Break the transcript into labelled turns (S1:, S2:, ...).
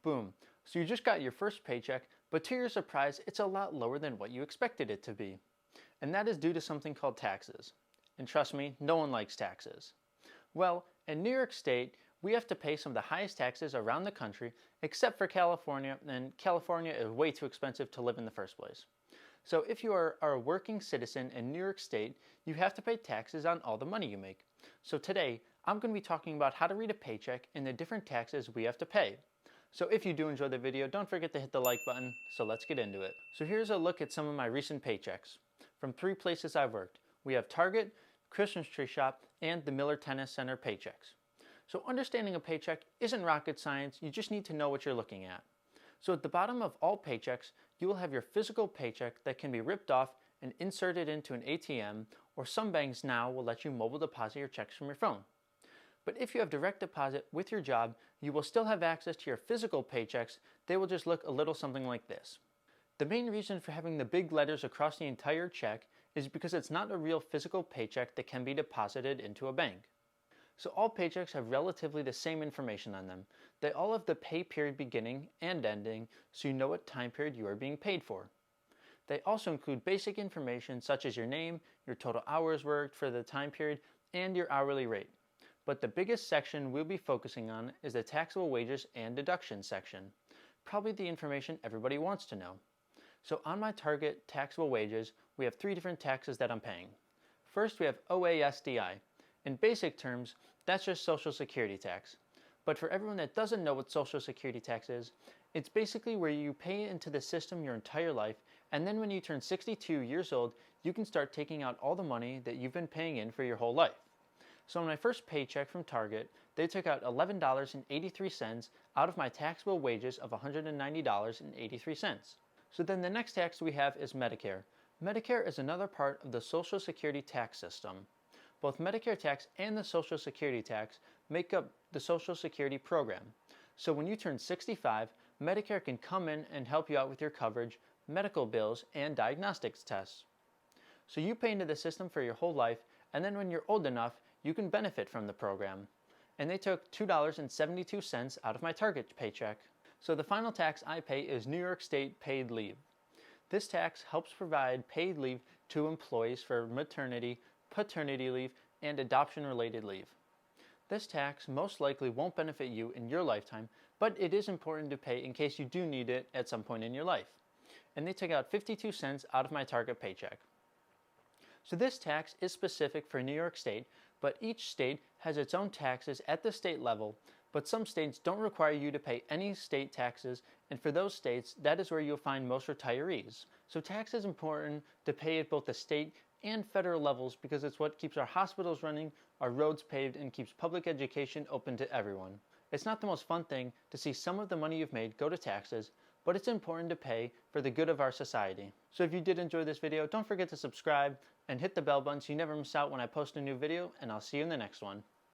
S1: Boom. So you just got your first paycheck, but to your surprise, it's a lot lower than what you expected it to be. And that is due to something called taxes. And trust me, no one likes taxes. Well, in New York State, we have to pay some of the highest taxes around the country, except for California, and California is way too expensive to live in the first place. So if you are a working citizen in New York State, you have to pay taxes on all the money you make. So today, I'm going to be talking about how to read a paycheck and the different taxes we have to pay. So if you do enjoy the video, don't forget to hit the like button, so let's get into it. So here's a look at some of my recent paychecks. From 3 places I've worked. We have Target, Christmas Tree Shop, and the Miller Tennis Center paychecks. So understanding a paycheck isn't rocket science, you just need to know what you're looking at. So at the bottom of all paychecks, you will have your physical paycheck that can be ripped off and inserted into an ATM, or some banks now will let you mobile deposit your checks from your phone. But if you have direct deposit with your job, you will still have access to your physical paychecks. They will just look a little something like this. The main reason for having the big letters across the entire check is because it's not a real physical paycheck that can be deposited into a bank. So all paychecks have relatively the same information on them. They all have the pay period beginning and ending, so you know what time period you are being paid for. They also include basic information such as your name, your total hours worked for the time period, and your hourly rate. But the biggest section we'll be focusing on is the taxable wages and deductions section. Probably the information everybody wants to know. So on my Target taxable wages, we have 3 different taxes that I'm paying. First, we have OASDI. In basic terms, that's just Social Security tax. But for everyone that doesn't know what Social Security tax is, it's basically where you pay into the system your entire life, and then when you turn 62 years old, you can start taking out all the money that you've been paying in for your whole life. So on my first paycheck from Target, they took out $11.83 out of my taxable wages of $190.83. So then the next tax we have is Medicare. Medicare is another part of the Social Security tax system. Both Medicare tax and the Social Security tax make up the Social Security program. So when you turn 65, Medicare can come in and help you out with your coverage, medical bills, and diagnostics tests. So you pay into the system for your whole life, and then when you're old enough, you can benefit from the program. And they took $2.72 out of my Target paycheck. So the final tax I pay is New York State paid leave. This tax helps provide paid leave to employees for maternity, paternity leave, and adoption-related leave. This tax most likely won't benefit you in your lifetime, but it is important to pay in case you do need it at some point in your life. And they took out 52 cents out of my Target paycheck. So this tax is specific for New York State, but each state has its own taxes at the state level, but some states don't require you to pay any state taxes, and for those states, that is where you'll find most retirees. So tax is important to pay at both the state and federal levels because it's what keeps our hospitals running, our roads paved, and keeps public education open to everyone. It's not the most fun thing to see some of the money you've made go to taxes, but it's important to pay for the good of our society. So if you did enjoy this video, don't forget to subscribe and hit the bell button so you never miss out when I post a new video, and I'll see you in the next one.